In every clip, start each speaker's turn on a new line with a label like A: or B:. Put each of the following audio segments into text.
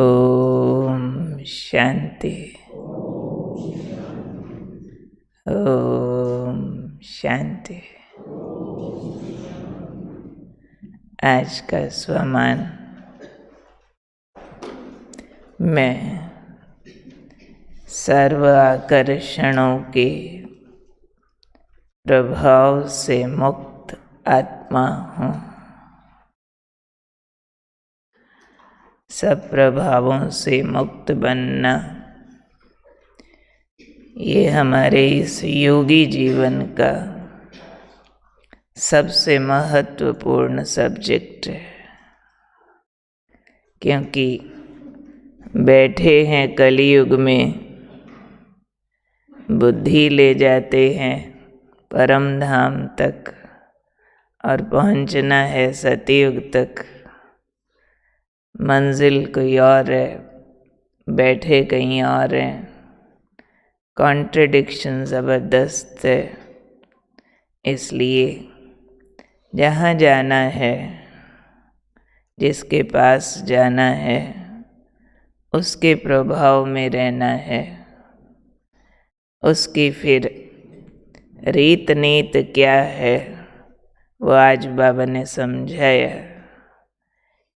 A: ओम शांति। ओम शांति। आज का स्वमान मैं सर्व आकर्षणों के प्रभाव से मुक्त आत्मा हूँ। सब प्रभावों से मुक्त बनना ये हमारे इस योगी जीवन का सबसे महत्वपूर्ण सब्जेक्ट है, क्योंकि बैठे हैं कलयुग में, बुद्धि ले जाते हैं परम धाम तक और पहुंचना है सतयुग तक। मंजिल कोई और है, बैठे कहीं और हैं। कॉन्ट्रडिक्शन ज़बरदस्त है। इसलिए जहाँ जाना है, जिसके पास जाना है, उसके प्रभाव में रहना है। उसकी फिर रीत नीत क्या है वो आज बाबा ने समझाया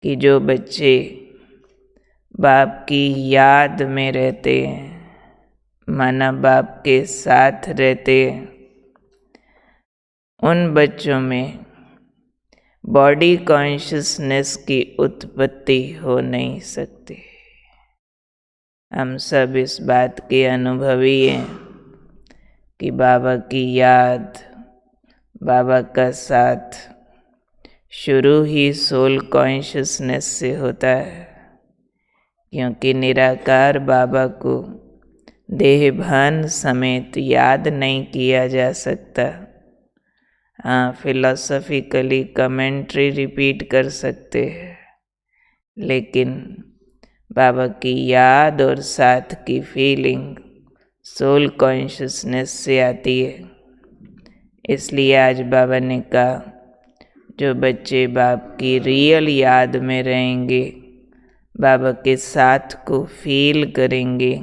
A: कि जो बच्चे बाप की याद में रहते हैं, माना बाप के साथ रहते हैं, उन बच्चों में बॉडी कॉन्शियसनेस की उत्पत्ति हो नहीं सकती। हम सब इस बात के अनुभवी हैं कि बाबा की याद, बाबा का साथ शुरू ही सोल कॉन्शियसनेस से होता है, क्योंकि निराकार बाबा को देहभान समेत याद नहीं किया जा सकता। हाँ, फिलॉसफिकली कमेंट्री रिपीट कर सकते हैं, लेकिन बाबा की याद और साथ की फीलिंग सोल कॉन्शियसनेस से आती है। इसलिए आज बाबा ने कहा, जो बच्चे बाप की रियल याद में रहेंगे, बाबा के साथ को फील करेंगे,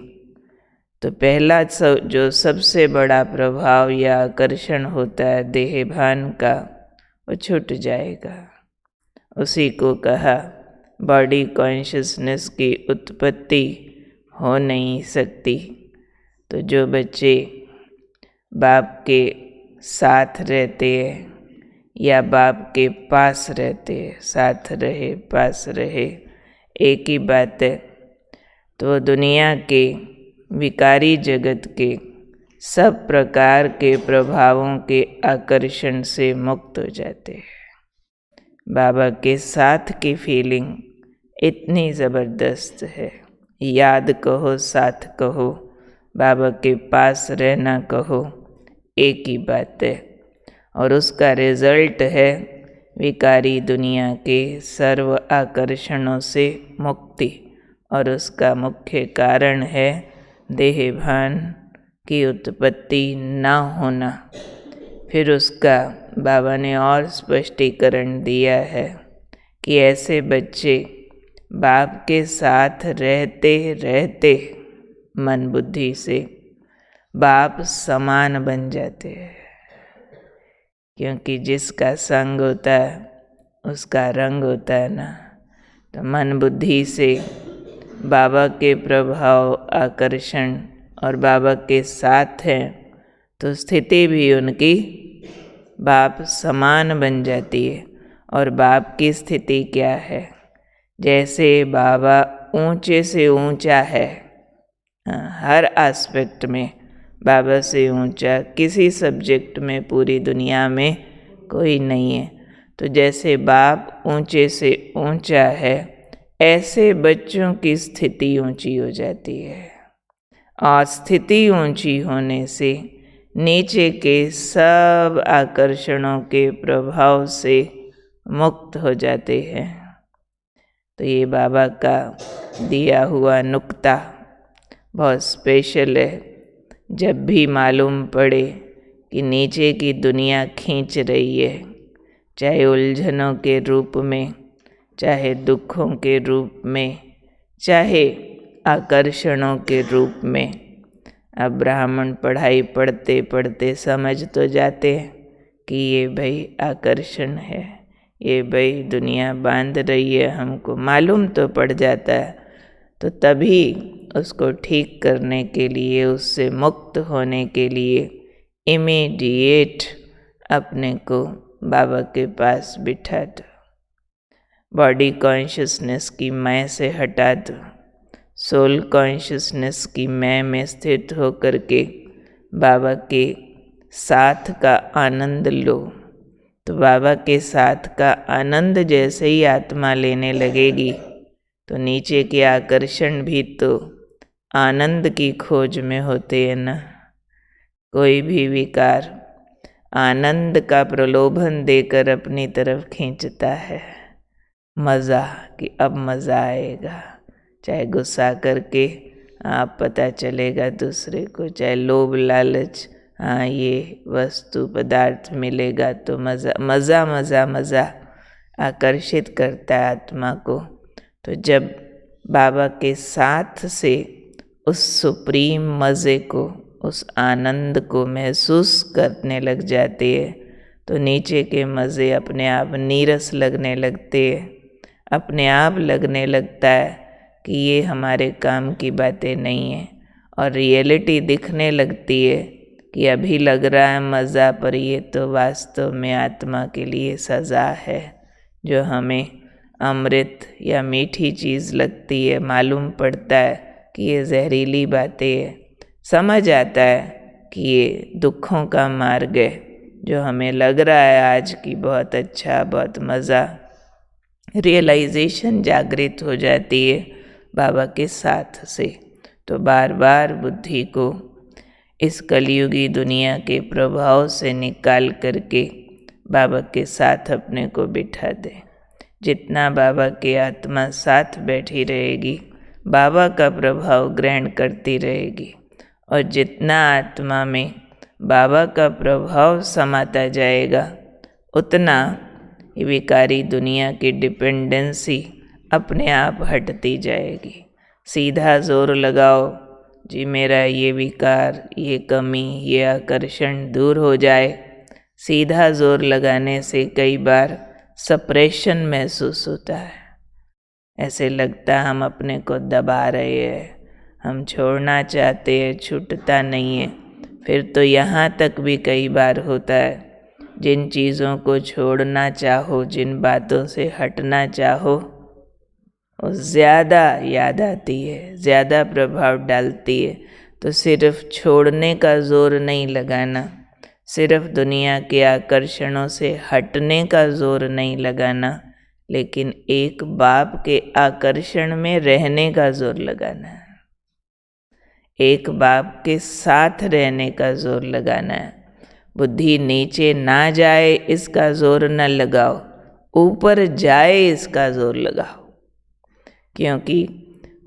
A: तो पहला जो सबसे बड़ा प्रभाव या आकर्षण होता है देहभान का, वो छूट जाएगा। उसी को कहा बॉडी कॉन्शियसनेस की उत्पत्ति हो नहीं सकती। तो जो बच्चे बाप के साथ रहते हैं या बाप के पास रहते हैं, साथ रहे पास रहे एक ही बात है, तो दुनिया के विकारी जगत के सब प्रकार के प्रभावों के आकर्षण से मुक्त हो जाते हैं। बाबा के साथ की फीलिंग इतनी ज़बरदस्त है। याद कहो, साथ कहो, बाबा के पास रहना कहो, एक ही बात है। और उसका रिजल्ट है विकारी दुनिया के सर्व आकर्षणों से मुक्ति, और उसका मुख्य कारण है देहभान की उत्पत्ति न होना। फिर उसका बाबा ने और स्पष्टीकरण दिया है कि ऐसे बच्चे बाप के साथ रहते रहते मन बुद्धि से बाप समान बन जाते हैं, क्योंकि जिसका संग होता है उसका रंग होता है ना। तो मन बुद्धि से बाबा के प्रभाव, आकर्षण और बाबा के साथ हैं, तो स्थिति भी उनकी बाप समान बन जाती है। और बाप की स्थिति क्या है? जैसे बाबा ऊंचे से ऊंचा है, हर एस्पेक्ट में बाबा से ऊंचा किसी सब्जेक्ट में पूरी दुनिया में कोई नहीं है। तो जैसे बाप ऊंचे से ऊंचा है, ऐसे बच्चों की स्थिति ऊंची हो जाती है। और स्थिति ऊंची होने से नीचे के सब आकर्षणों के प्रभाव से मुक्त हो जाते हैं। तो ये बाबा का दिया हुआ नुक्ता बहुत स्पेशल है। जब भी मालूम पड़े कि नीचे की दुनिया खींच रही है, चाहे उलझनों के रूप में, चाहे दुखों के रूप में, चाहे आकर्षणों के रूप में। अब ब्राह्मण पढ़ाई पढ़ते पढ़ते समझ तो जाते हैं कि ये भाई आकर्षण है, ये भाई दुनिया बांध रही है, हमको मालूम तो पड़ जाता है। तो तभी उसको ठीक करने के लिए, उससे मुक्त होने के लिए इमीडिएट अपने को बाबा के पास बिठा दो। बॉडी कॉन्शियसनेस की मैं से हटा दो, सोल कॉन्शियसनेस की मैं में स्थित होकर के बाबा के साथ का आनंद लो। तो बाबा के साथ का आनंद जैसे ही आत्मा लेने लगेगी तो नीचे के आकर्षण भी तो आनंद की खोज में होते हैं ना। कोई भी विकार आनंद का प्रलोभन देकर अपनी तरफ खींचता है। मज़ा कि अब मज़ा आएगा, चाहे गुस्सा करके आप पता चलेगा दूसरे को, चाहे लोभ लालच, हाँ ये वस्तु पदार्थ मिलेगा तो मज़ा मज़ा मज़ा मज़ा आकर्षित करता है आत्मा को। तो जब बाबा के साथ से उस सुप्रीम मज़े को, उस आनंद को महसूस करने लग जाती है तो नीचे के मज़े अपने आप नीरस लगने लगते हैं। अपने आप लगने लगता है कि ये हमारे काम की बातें नहीं हैं, और रियलिटी दिखने लगती है कि अभी लग रहा है मज़ा, पर ये तो वास्तव में आत्मा के लिए सज़ा है। जो हमें अमृत या मीठी चीज़ लगती है, मालूम पड़ता है कि ये जहरीली बातें हैं। समझ आता है कि ये दुखों का मार्ग है। जो हमें लग रहा है आज की बहुत अच्छा, बहुत मज़ा, रियलाइजेशन जागृत हो जाती है बाबा के साथ से। तो बार बार बुद्धि को इस कलयुगी दुनिया के प्रभाव से निकाल करके बाबा के साथ अपने को बिठा दे। जितना बाबा की आत्मा साथ बैठी रहेगी, बाबा का प्रभाव ग्रहण करती रहेगी, और जितना आत्मा में बाबा का प्रभाव समाता जाएगा, उतना विकारी दुनिया की डिपेंडेंसी अपने आप हटती जाएगी। सीधा जोर लगाओ जी मेरा ये विकार, ये कमी, ये आकर्षण दूर हो जाए। सीधा जोर लगाने से कई बार सप्रेशन महसूस होता है। ऐसे लगता है हम अपने को दबा रहे हैं, हम छोड़ना चाहते हैं, छूटता नहीं है। फिर तो यहाँ तक भी कई बार होता है, जिन चीज़ों को छोड़ना चाहो, जिन बातों से हटना चाहो, वो ज़्यादा याद आती है, ज़्यादा प्रभाव डालती है। तो सिर्फ छोड़ने का जोर नहीं लगाना, सिर्फ दुनिया के आकर्षणों से हटने का जोर नहीं लगाना, लेकिन एक बाप के आकर्षण में रहने का जोर लगाना है, एक बाप के साथ रहने का जोर लगाना है। बुद्धि नीचे ना जाए इसका जोर न लगाओ, ऊपर जाए इसका जोर लगाओ, क्योंकि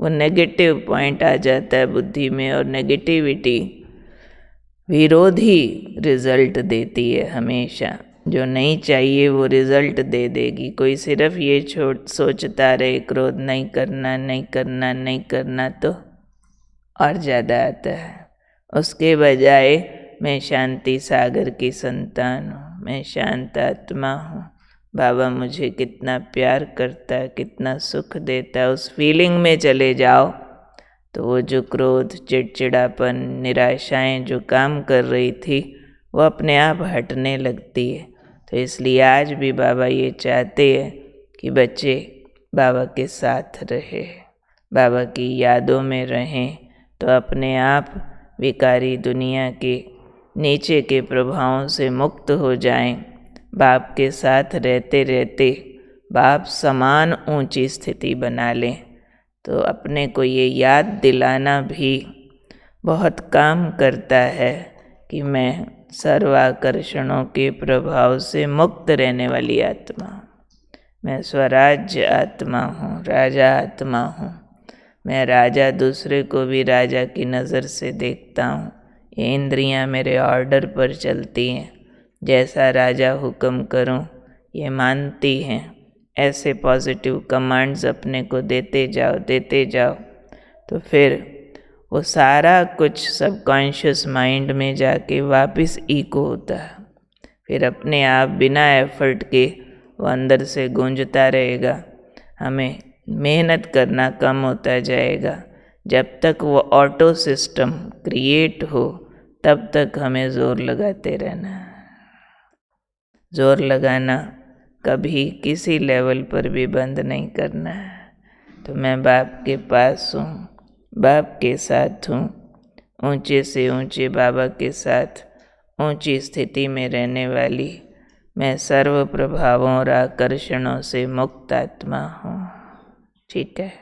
A: वो नेगेटिव पॉइंट आ जाता है बुद्धि में, और नेगेटिविटी विरोधी रिजल्ट देती है हमेशा। जो नहीं चाहिए वो रिजल्ट दे देगी। कोई सिर्फ ये सोचता रहे क्रोध नहीं करना, नहीं करना, नहीं करना, तो और ज़्यादा आता है। उसके बजाय मैं शांति सागर की संतान हूँ, मैं शांत आत्मा हूँ, बाबा मुझे कितना प्यार करता है, कितना सुख देता है, उस फीलिंग में चले जाओ तो वो जो क्रोध, चिड़चिड़ापन, निराशाएं जो काम कर रही थी वो अपने आप हटने लगती है। तो इसलिए आज भी बाबा ये चाहते हैं कि बच्चे बाबा के साथ रहे, बाबा की यादों में रहें, तो अपने आप विकारी दुनिया के नीचे के प्रभावों से मुक्त हो जाएं। बाप के साथ रहते रहते बाप समान ऊंची स्थिति बना लें। तो अपने को ये याद दिलाना भी बहुत काम करता है कि मैं सर्वाकर्षणों के प्रभाव से मुक्त रहने वाली आत्मा हूँ, मैं स्वराज्य आत्मा हूँ, राजा आत्मा हूँ। मैं राजा दूसरे को भी राजा की नज़र से देखता हूँ। ये इंद्रियाँ मेरे ऑर्डर पर चलती हैं, जैसा राजा हुक्म करूँ ये मानती हैं। ऐसे पॉजिटिव कमांड्स अपने को देते जाओ, तो फिर वो सारा कुछ सबकॉन्शियस माइंड में जाके वापस इको होता है। फिर अपने आप बिना एफर्ट के वो अंदर से गूंजता रहेगा। हमें मेहनत करना कम होता जाएगा। जब तक वो ऑटो सिस्टम क्रिएट हो तब तक हमें ज़ोर लगाते रहना। ज़ोर लगाना कभी किसी लेवल पर भी बंद नहीं करना है। तो मैं बाप के पास हूँ, बाप के साथ हूँ, ऊंचे से ऊंचे बाबा के साथ ऊंची स्थिति में रहने वाली मैं सर्व प्रभावों और आकर्षणों से मुक्त आत्मा हूँ। ठीक है।